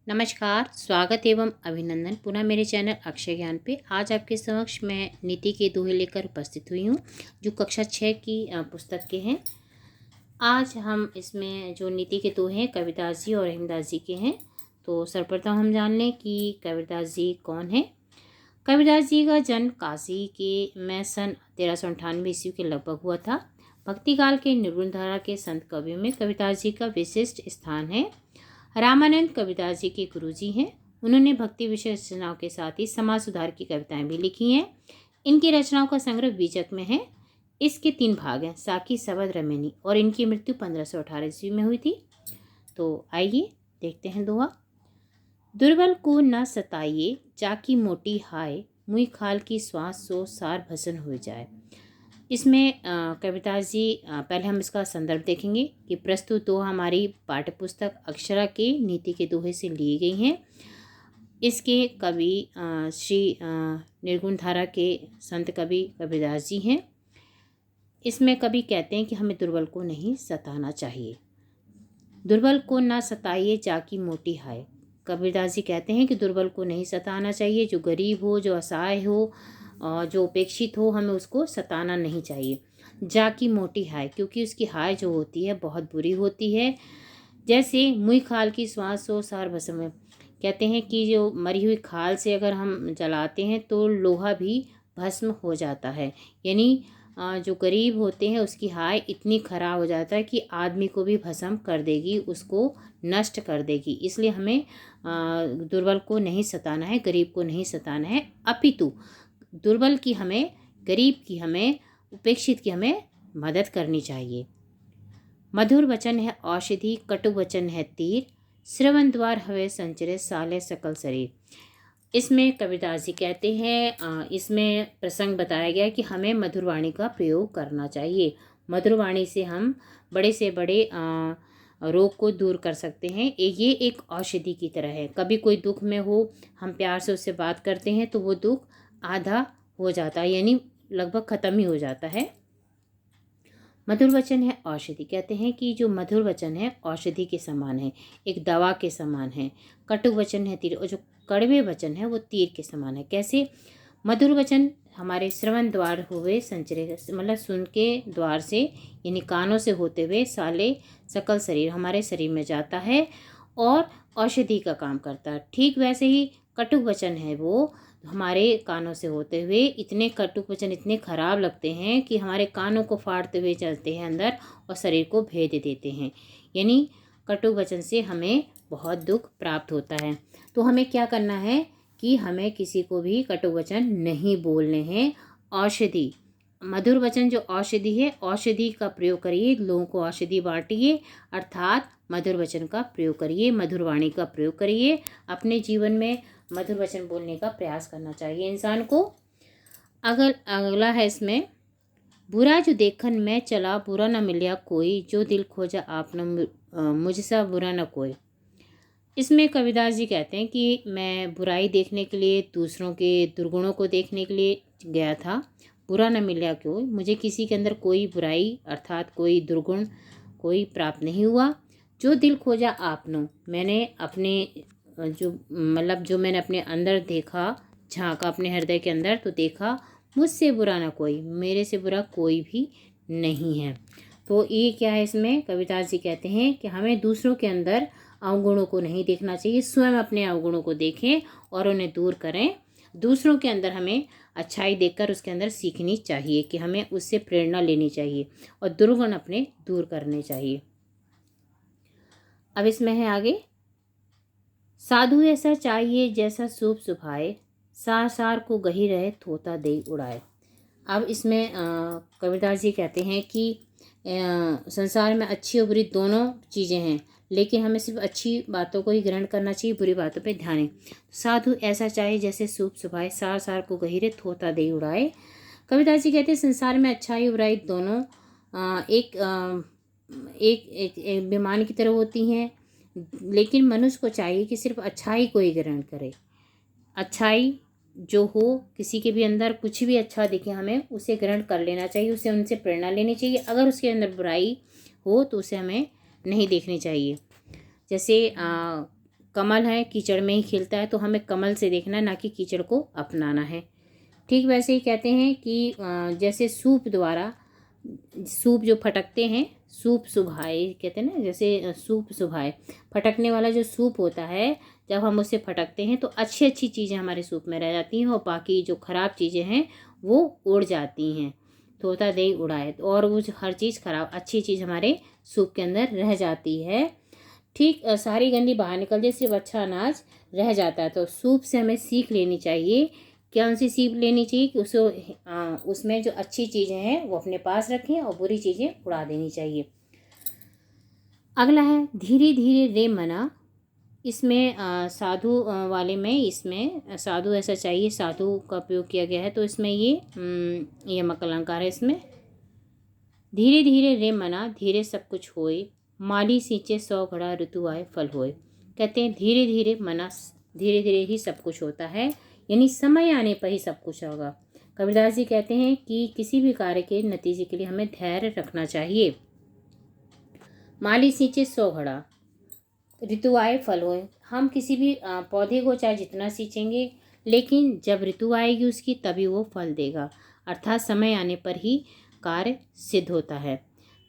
नमस्कार, स्वागत एवं अभिनंदन पुनः मेरे चैनल अक्षय ज्ञान पे। आज आपके समक्ष मैं नीति के दोहे लेकर उपस्थित हुई हूँ, जो कक्षा 6 की पुस्तक के हैं। आज हम इसमें जो नीति के दोहे हैं कबीरदास जी और रहीमदास जी के हैं। तो सर्वप्रथम हम जान लें कि कबीरदास जी कौन है। कबीरदास जी का जन्म काशी के में सन 1398 ईस्वी के लगभग हुआ था। भक्तिकाल के निर्गुण धारा के संत कवियों में कबीरदास जी का विशिष्ट स्थान है। रामानंद कबीरदास जी के गुरुजी हैं। उन्होंने भक्ति विषय रचनाओं के साथ ही समाज सुधार की कविताएं भी लिखी हैं। इनकी रचनाओं का संग्रह बीजक में है। इसके 3 भाग हैं, साकी, सबद, रमेनी, और इनकी मृत्यु 1518 ईस्वी में हुई थी। तो आइए देखते हैं दोहा। दुर्बल को न सताइए, जाकी मोटी हाय, मुई खाल की श्वास सो सार भसन हो जाए। इसमें कबीरदास जी पहले हम इसका संदर्भ देखेंगे कि प्रस्तुत दोहा हमारी पाठ्यपुस्तक अक्षरा के नीति के दोहे से ली गई हैं। इसके कवि श्री निर्गुण धारा के संत कवि कबीरदास जी हैं। इसमें कवि कहते हैं कि हमें दुर्बल को नहीं सताना चाहिए। दुर्बल को ना सताइए, जाकी मोटी हाय। कबीरदास जी कहते हैं कि दुर्बल को नहीं सताना चाहिए। जो गरीब हो, जो असहाय हो, जो उपेक्षित हो, हमें उसको सताना नहीं चाहिए। जाकी मोटी हाय, क्योंकि उसकी हाय जो होती है बहुत बुरी होती है। जैसे मुई खाल की श्वास हो सार भस्म है। कहते हैं कि जो मरी हुई खाल से अगर हम जलाते हैं तो लोहा भी भस्म हो जाता है। यानी जो गरीब होते हैं उसकी हाय इतनी खराब हो जाता है कि आदमी को भी भस्म कर देगी, उसको नष्ट कर देगी। इसलिए हमें दुर्बल को नहीं सताना है, गरीब को नहीं सताना है, अपितु दुर्बल की हमें, गरीब की हमें, उपेक्षित की हमें मदद करनी चाहिए। मधुर वचन है औषधि, कटु वचन है तीर, श्रवण द्वार हवे संचरे साले सकल शरीर। इसमें कबीरदास जी कहते हैं, इसमें प्रसंग बताया गया कि हमें मधुर वाणी का प्रयोग करना चाहिए। मधुर वाणी से हम बड़े से बड़े रोग को दूर कर सकते हैं। ये एक औषधि की तरह है। कभी कोई दुख में हो, हम प्यार से उससे बात करते हैं तो वो दुख आधा हो जाता है, यानी लगभग ख़त्म ही हो जाता है। मधुर वचन है औषधि। कहते हैं कि जो मधुर वचन है औषधि के समान है, एक दवा के समान है। कटु वचन है तीर, और जो कड़वे वचन है वो तीर के समान है। कैसे? मधुर वचन हमारे श्रवण द्वार हुए संचरे, मतलब सुन के द्वार से, यानी कानों से होते हुए साले सकल शरीर, हमारे शरीर में जाता है और औषधि का काम करता है। ठीक वैसे ही कटु वचन है वो हमारे कानों से होते हुए, इतने कटु वचन इतने खराब लगते हैं कि हमारे कानों को फाड़ते हुए चलते हैं अंदर और शरीर को भेद देते हैं। यानी कटु वचन से हमें बहुत दुख प्राप्त होता है। तो हमें क्या करना है कि हमें किसी को भी कटु वचन नहीं बोलने हैं। औषधि, मधुर वचन जो औषधि है, औषधि का प्रयोग करिए, लोगों को औषधि बांटिए, अर्थात मधुर वचन का प्रयोग करिए, मधुर वाणी का प्रयोग करिए। अपने जीवन में मधुर वचन बोलने का प्रयास करना चाहिए इंसान को। अगला है इसमें, बुरा जो देखन मैं चला, बुरा न मिलिया कोई, जो दिल खोजा आपने मुझसा बुरा न कोई। इसमें कबीरदास जी कहते हैं कि मैं बुराई देखने के लिए, दूसरों के दुर्गुणों को देखने के लिए गया था, बुरा न मिला कोई, मुझे किसी के अंदर कोई बुराई अर्थात कोई दुर्गुण कोई प्राप्त नहीं हुआ। जो दिल खोजा आपने, मैंने अपने जो मैंने अपने अंदर देखा, झांका अपने हृदय के अंदर, तो देखा मुझसे बुरा ना कोई, मेरे से बुरा कोई भी नहीं है। तो ये क्या है, इसमें कबीरदास जी कहते हैं कि हमें दूसरों के अंदर अवगुणों को नहीं देखना चाहिए, स्वयं अपने अवगुणों को देखें और उन्हें दूर करें। दूसरों के अंदर हमें अच्छाई देखकर उसके अंदर सीखनी चाहिए, कि हमें उससे प्रेरणा लेनी चाहिए और दुर्गुण अपने दूर करने चाहिए। अब इसमें है आगे, साधु ऐसा चाहिए जैसा शुभ सुभाए, सार सार को गही रहे थोता दे उड़ाए। अब इसमें कबीरदास जी कहते हैं कि संसार में अच्छी और बुरी दोनों चीज़ें हैं, लेकिन हमें सिर्फ अच्छी बातों को ही ग्रहण करना चाहिए, बुरी बातों पे ध्यान है। साधु ऐसा चाहे जैसे शुभ सुभाए, सार सार को गही रहे थोता दे उड़ाए। कबीरदास जी कहते हैं संसार में अच्छाई और बुराई दोनों एक विमान की तरह होती हैं, लेकिन मनुष्य को चाहिए कि सिर्फ अच्छाई को ही ग्रहण करे। अच्छाई जो हो, किसी के भी अंदर कुछ भी अच्छा दिखे, हमें उसे ग्रहण कर लेना चाहिए, उसे उनसे प्रेरणा लेनी चाहिए। अगर उसके अंदर बुराई हो तो उसे हमें नहीं देखनी चाहिए। जैसे कमल है कीचड़ में ही खिलता है, तो हमें कमल से देखना है, ना कि कीचड़ को अपनाना है। ठीक वैसे ही कहते हैं कि जैसे सूप द्वारा, सूप जो फटकते हैं, सूप सुभाए कहते हैं ना, जैसे सूप सुभाए, फटकने वाला जो सूप होता है, जब हम उसे फटकते हैं तो अच्छी अच्छी चीज़ें हमारे सूप में रह जाती हैं और बाकी जो ख़राब चीज़ें हैं वो उड़ जाती हैं। तोता दही उड़ाए, और वो जो हर चीज़ खराब, अच्छी चीज़ हमारे सूप के अंदर रह जाती है। ठीक सारी गंदी बाहर निकल जाए, सिर्फ अच्छा अनाज रह जाता है। तो सूप से हमें सीख लेनी चाहिए। कौन सी सीख लेनी चाहिए कि उसमें जो अच्छी चीज़ें हैं वो अपने पास रखें और बुरी चीज़ें उड़ा देनी चाहिए। अगला है धीरे धीरे रे मना। इसमें साधु वाले में, इसमें साधु ऐसा चाहिए, साधु का उपयोग किया गया है, तो इसमें ये मकलंकार है। इसमें धीरे धीरे रे मना, धीरे सब कुछ होए, माली सींचे 100 घड़ा, ऋतु आए फल होए। कहते हैं धीरे धीरे मना, धीरे धीरे ही सब कुछ होता है, यानी समय आने पर ही सब कुछ होगा। कबीरदास जी कहते हैं कि किसी भी कार्य के नतीजे के लिए हमें धैर्य रखना चाहिए। माली सींचे 100 घड़ा, ऋतु आए फल होए। हम किसी भी पौधे को चाहे जितना सींचेंगे, लेकिन जब ऋतु आएगी उसकी तभी वो फल देगा, अर्थात समय आने पर ही कार्य सिद्ध होता है।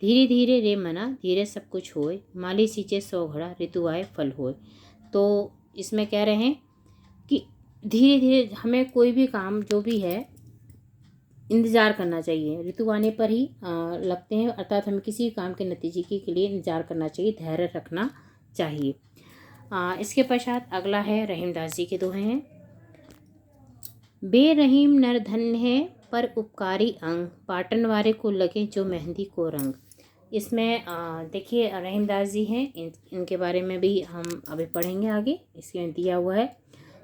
धीरे धीरे रे मना, धीरे सब कुछ होए, माली सींचे 100 घड़ा, ऋतु आए फल होए। तो इसमें कह रहे हैं कि धीरे धीरे हमें कोई भी काम जो भी है इंतज़ार करना चाहिए, ऋतु आने पर ही लगते हैं, अर्थात हमें किसी भी काम के नतीजे के लिए इंतज़ार करना चाहिए, धैर्य रखना चाहिए। इसके पश्चात अगला है रहीमदास जी के दोहे हैं। बेरहीम नर धन्य है, पर उपकारी अंग, पाटन वारे को लगे जो मेहंदी को रंग। इसमें देखिए रहीमदास जी हैं, इनके बारे में भी हम अभी पढ़ेंगे आगे, इसमें दिया हुआ है।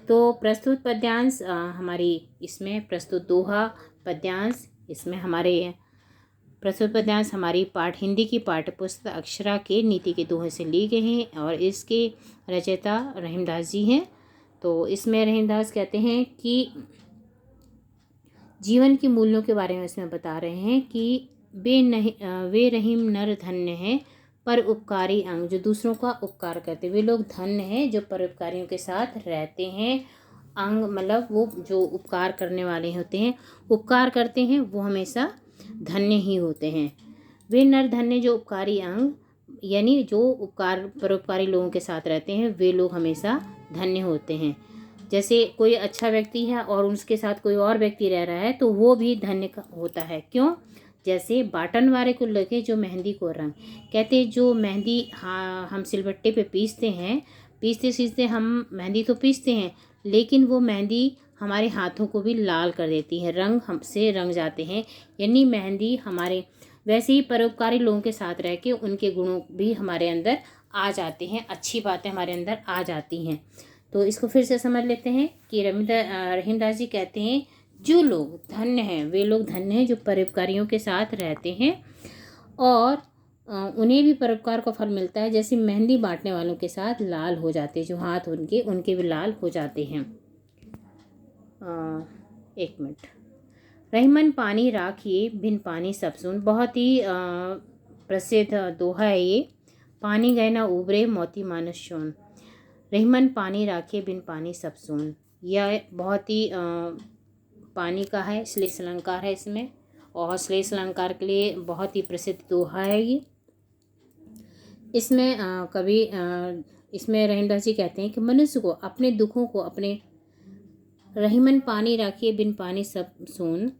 तो प्रस्तुत पद्यांश हमारी, इसमें प्रस्तुत दोहा पद्यांश, इसमें हमारे प्रस्तुत पद्यांश हमारी हिंदी की पाठ्य पुस्तक अक्षरा के नीति के दोहे से लिए गए हैं और इसके रचयिता रहीमदास जी हैं। तो इसमें रहीमदास कहते हैं कि जीवन के मूल्यों के बारे में इसमें बता रहे हैं कि वे रहीम नर धन्य हैं, पर उपकारी अंग, जो दूसरों का उपकार करते, वे लोग धन्य हैं जो परोपकारियों के साथ रहते हैं। अंग मतलब वो जो उपकार करने वाले होते हैं, उपकार करते हैं, वो हमेशा धन्य ही होते हैं। वे नर धन्य जो उपकारी अंग, यानी जो उपकार परोपकारी लोगों के साथ रहते हैं, वे लोग हमेशा धन्य होते हैं। जैसे कोई अच्छा व्यक्ति है और उसके साथ कोई और व्यक्ति रह रहा है, तो वो भी धन्य होता है। क्यों? जैसे बाटन वारे को लगे जो मेहंदी को रंग, कहते जो मेहंदी हम सिलबट्टे पे पीसते हैं, पीसते सीसते हम मेहंदी तो पीसते हैं, लेकिन वो मेहंदी हमारे हाथों को भी लाल कर देती है, रंग हमसे रंग जाते हैं। यानी मेहंदी हमारे, वैसे ही परोपकारी लोगों के साथ रह के उनके गुणों भी हमारे अंदर आ जाते हैं, अच्छी बातें हमारे अंदर आ जाती हैं। तो इसको फिर से समझ लेते हैं कि रहीमदास जी कहते हैं जो लोग धन्य हैं, वे लोग धन्य हैं जो परोपकारियों के साथ रहते हैं और उन्हें भी परोपकार का फल मिलता है। जैसे मेहंदी बांटने वालों के साथ लाल हो जाते हैं, जो हाथ उनके भी लाल हो जाते हैं। एक मिनट। रहीमन पानी राखिए, बिन पानी सब सून, बहुत ही प्रसिद्ध दोहा है ये। पानी गए ना उबरे, मोती मानस शोन। रहीमन पानी राखिए, बिन पानी सब सून, यह बहुत ही पानी का है, श्लेष अलंकार है इसमें, और श्लेष अलंकार के लिए बहुत ही प्रसिद्ध दोहा है ये। इसमें इसमें रहीमदास जी कहते हैं कि मनुष्य को अपने दुखों को अपने, रहीमन पानी राखिए बिन पानी सब सून,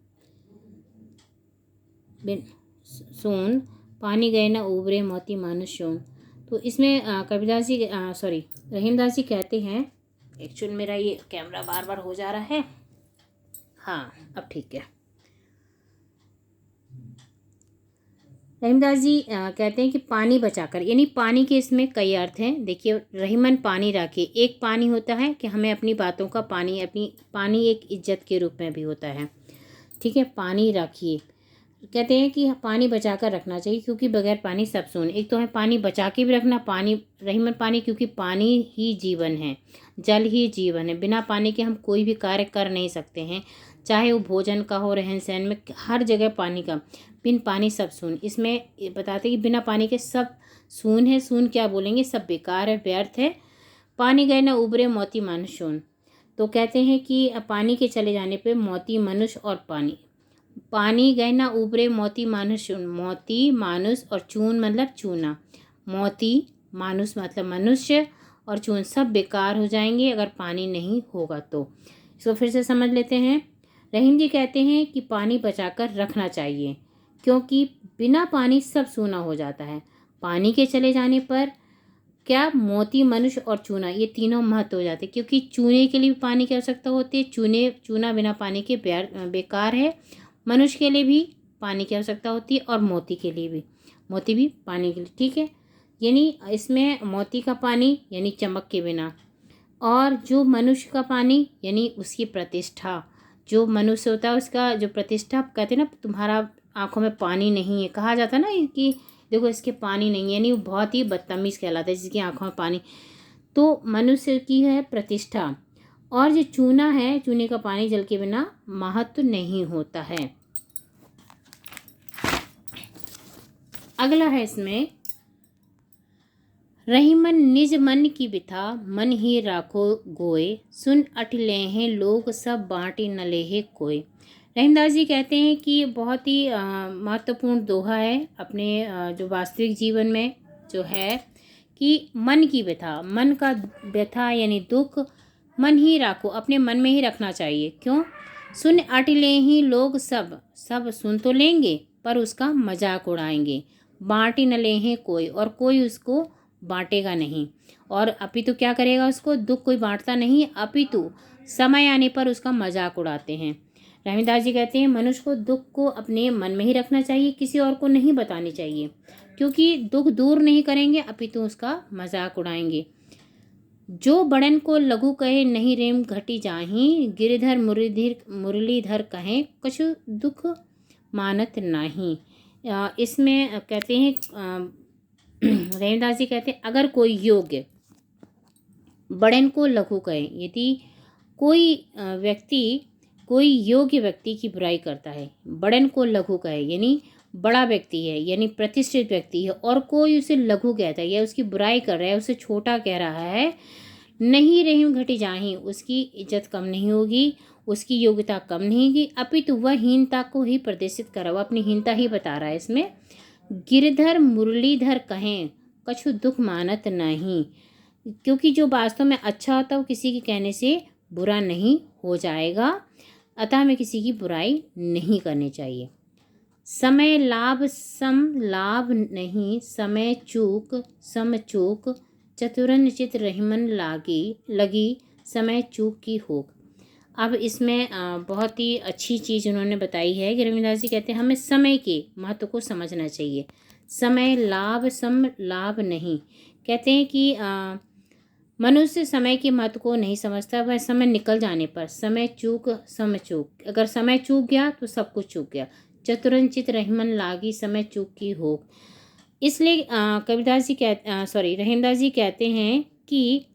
बिन सून, पानी गए ना उबरे, मोती मानस शोन। तो इसमें कबीरदास जी रहीमदास जी कहते हैं, एक्चुअल मेरा ये कैमरा बार बार हो जा रहा है, हाँ अब ठीक है। रहीमदास जी कहते हैं कि पानी बचाकर, यानी पानी के इसमें कई अर्थ हैं। देखिए रहीमन पानी राखिए, एक पानी होता है कि हमें अपनी बातों का पानी एक इज्जत के रूप में भी होता है, ठीक है। पानी रखिए, कहते हैं कि पानी बचा कर रखना चाहिए, क्योंकि बगैर पानी सब सून। एक तो है पानी बचा के भी रखना, पानी रहीमन पानी, क्योंकि पानी ही जीवन है, जल ही जीवन है। बिना पानी के हम कोई भी कार्य कर नहीं सकते हैं, चाहे वो भोजन का हो, रहन सहन में, हर जगह पानी का। बिन पानी सब सून, इसमें बताते कि बिना पानी के सब सून है। सून क्या बोलेंगे, सब बेकार है, व्यर्थ है। पानी गए न उबरे मोती मानुष चून। तो कहते हैं कि पानी के चले जाने पे मोती मनुष्य और पानी गए ना उबरे मोती मानुष चून। मोती मानुष और चून मतलब चूना। मोती मानुष मतलब मनुष्य और चून सब बेकार हो जाएंगे अगर पानी नहीं होगा तो। इसको फिर से समझ लेते हैं। रहीम जी कहते हैं कि पानी बचाकर रखना चाहिए क्योंकि बिना पानी सब सूना हो जाता है। पानी के चले जाने पर क्या मोती मनुष्य और चूना ये तीनों महत्व हो जाते हैं क्योंकि चूने के लिए भी पानी की आवश्यकता होती है। चूना बिना पानी के बेकार है। मनुष्य के लिए भी पानी की आवश्यकता होती है और मोती के लिए भी, मोती भी पानी के लिए, ठीक है। यानी इसमें मोती का पानी यानी चमक के बिना, और जो मनुष्य का पानी यानी उसकी प्रतिष्ठा, जो मनुष्य होता है उसका जो प्रतिष्ठा, कहते हैं ना तुम्हारा आंखों में पानी नहीं है, कहा जाता है ना कि देखो इसके पानी नहीं है, यानी वो बहुत ही बदतमीज़ कहलाता है जिसकी आंखों में पानी। तो मनुष्य की है प्रतिष्ठा, और जो चूना है, चूने का पानी जल के बिना महत्व नहीं होता है। अगला है इसमें, रहीमन निज मन की बिथा मन ही राखो गोए, सुन अट लेहें लोग सब बाँटी न लेहे कोय। रहीमदास जी कहते हैं कि बहुत ही महत्वपूर्ण दोहा है अपने जो वास्तविक जीवन में जो है कि मन की व्यथा, मन का व्यथा यानी दुख मन ही राखो, अपने मन में ही रखना चाहिए। क्यों? सुन अट लेहीं लोग सब सुन तो लेंगे पर उसका मजाक उड़ाएंगे। बाँटी न लेहें कोई, और कोई उसको बांटेगा नहीं, और अपितु क्या करेगा, उसको दुख कोई बांटता नहीं, अपितु समय आने पर उसका मजाक उड़ाते हैं। रहीमदास जी कहते हैं मनुष्य को दुख को अपने मन में ही रखना चाहिए, किसी और को नहीं बतानी चाहिए, क्योंकि दुख दूर नहीं करेंगे अपितु उसका मजाक उड़ाएंगे। जो बड़न को लघु कहे नहीं रेम घटी जाही, गिरधर मुरलीधर कहें कछु दुख मानत नाही। इसमें कहते हैं रहीमदास जी कहते हैं अगर कोई योग्य बड़न को लघु कहे, यदि कोई व्यक्ति कोई योग्य व्यक्ति की बुराई करता है, बड़न को लघु कहे यानी बड़ा व्यक्ति है यानी प्रतिष्ठित व्यक्ति है, और कोई उसे लघु कहता है या उसकी बुराई कर रहा है, उसे छोटा कह रहा है, नहीं रहीम घटी जाही, उसकी इज्जत कम नहीं होगी, उसकी योग्यता कम नहीं होगी, अपितु वह हीनता को ही प्रदर्शित कर रहा है, वह अपनी हीनता ही बता रहा है इसमें। गिरधर मुरलीधर कहें कछु दुख मानत नहीं, क्योंकि जो वास्तव में अच्छा होता है वो किसी के कहने से बुरा नहीं हो जाएगा, अतः हमें किसी की बुराई नहीं करनी चाहिए। समय लाभ सम लाभ नहीं, समय चूक सम चूक, चतुरन चित रहीमन लगी समय चूक की होक। अब इसमें बहुत ही अच्छी चीज़ उन्होंने बताई है कि रहीमदास जी कहते हैं हमें समय के महत्व को समझना चाहिए। समय लाभ सम लाभ नहीं, कहते हैं कि मनुष्य समय के महत्व को नहीं समझता, वह समय निकल जाने पर समय चूक सम चूक, अगर समय चूक गया तो सब कुछ चूक गया। चतुरंचित रहीमन लागी समय चूक की हो। इसलिए रहीमदास जी कहते हैं कि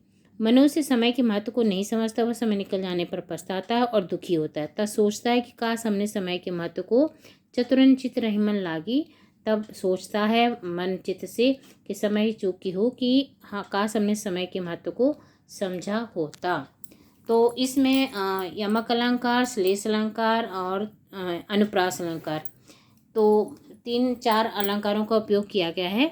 मनुष्य समय के महत्व को नहीं समझता, वह समय निकल जाने पर पछताता है और दुखी होता है, तब सोचता है कि काश हमने समय के महत्व को चतुरंचित रहीमन लागी, तब सोचता है मन चित्त से कि समय चूकी हो कि हाँ काश हमने समय के महत्व को समझा होता। तो इसमें यमक अलंकार, श्लेष अलंकार और अनुप्रास अलंकार, तो 3-4 अलंकारों का उपयोग किया गया है।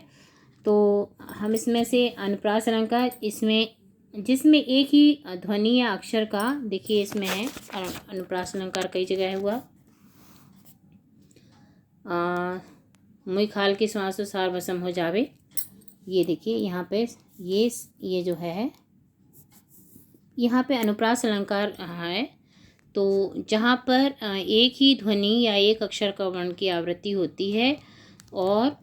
तो हम इसमें से अनुप्रास अलंकार, इसमें जिसमें एक ही ध्वनि या अक्षर का, देखिए इसमें है अनुप्रास अलंकार कई जगह हुआ, मुई खाल के श्वास सार भस्म हो जावे, ये देखिए यहाँ पे ये जो है यहाँ पे अनुप्रास अलंकार है। तो जहाँ पर एक ही ध्वनि या एक अक्षर का वर्ण की आवृत्ति होती है और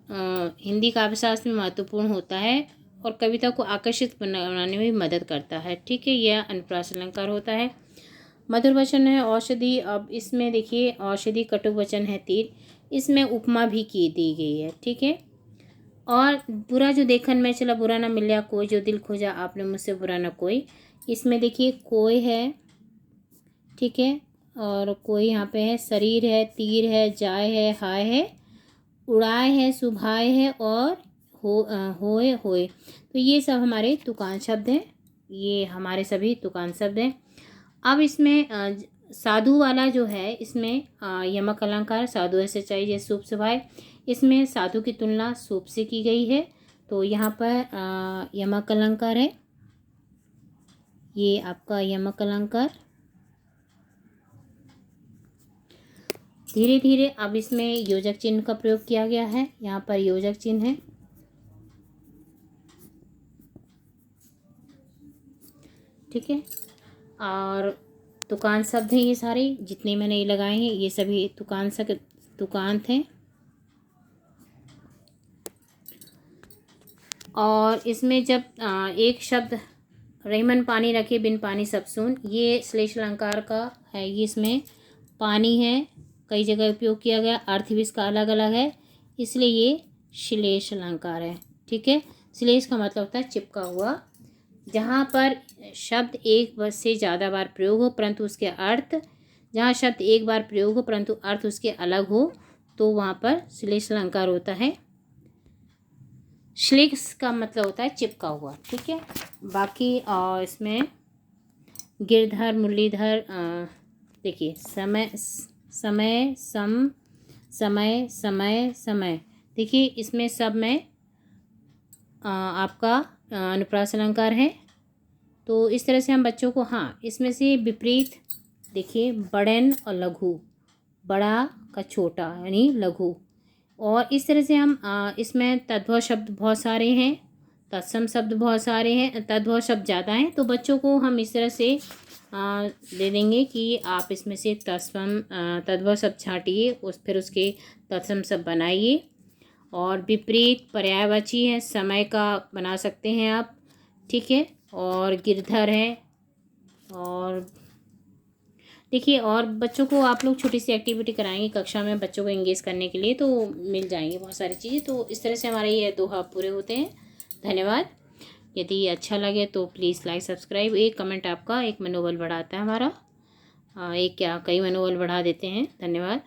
हिंदी काव्यशास्त्र में महत्वपूर्ण होता है और कविता को आकर्षित बनाने में भी मदद करता है, ठीक है, यह अनुप्रास अलंकार होता है। मधुर वचन है औषधि, अब इसमें देखिए औषधि कटु वचन है तीर, इसमें उपमा भी की दी गई है, ठीक है। और बुरा जो देखन में चला बुरा ना मिला कोई, जो दिल खोजा आपने मुझसे बुरा ना कोई, इसमें देखिए कोई है, ठीक है, और कोई यहाँ पे है, शरीर है, तीर है, जाय है, हाय है, उड़ाए है, सुभाए है और होए होए, तो ये सब हमारे तुकान शब्द हैं। ये हमारे सभी तुकान शब्द हैं। अब इसमें साधु वाला जो है, इसमें यमक अलंकार साधु ऐसे चाहिए शुभ स्वभाव, इसमें साधु की तुलना शुभ से की गई है। तो यहाँ पर यमक अलंकार है, ये आपका यमक अलंकार। धीरे धीरे अब इसमें योजक चिन्ह का प्रयोग किया गया है, यहाँ पर योजक चिन्ह है। ठीक है, और तुकान शब्द हैं ये सारे जितने मैंने ये लगाए हैं, ये सभी तुकान थे। और इसमें जब एक शब्द रहीमन पानी रखे बिन पानी सब सून, ये श्लेष अलंकार का है। ये इसमें पानी है, कई जगह उपयोग किया गया, अर्थ भी इसका अलग अलग है, इसलिए ये श्लेष अलंकार है। ठीक है, श्लेष का मतलब होता है चिपका हुआ। जहाँ पर शब्द एक से ज़्यादा बार प्रयोग हो परंतु उसके अर्थ, जहाँ शब्द एक बार प्रयोग हो परंतु अर्थ उसके अलग हो, तो वहाँ पर श्लेष अलंकार होता है। श्लेष का मतलब होता है चिपका हुआ। ठीक है, बाकी इसमें गिरधर मुरलीधर, देखिए समय समय सम समय समय समय, देखिए इसमें सब में आपका अनुप्रास अलंकार है। तो इस तरह से हम बच्चों को, हाँ इसमें से विपरीत देखिए बड़न और लघु, बड़ा का छोटा यानी लघु, और इस तरह से हम इसमें तद्भव शब्द बहुत सारे हैं, तत्सम शब्द बहुत सारे हैं, तद्भव शब्द ज़्यादा हैं। तो बच्चों को हम इस तरह से दे देंगे कि आप इसमें से तद्भव शब्द छांटिए, फिर उसके तत्सम शब्द बनाइए। और विपरीत पर्यायवाची है, समय का बना सकते हैं आप। ठीक है, और गिरधर है। और देखिए, और बच्चों को आप लोग छोटी सी एक्टिविटी कराएंगे कक्षा में बच्चों को एंगेज करने के लिए, तो मिल जाएंगी बहुत सारी चीज़ें। तो इस तरह से हमारे ये दोहा पूरे होते हैं। धन्यवाद। यदि अच्छा लगे तो प्लीज़ लाइक सब्सक्राइब। एक कमेंट आपका एक मनोबल बढ़ाता है हमारा, एक क्या कई मनोबल बढ़ा देते हैं। धन्यवाद।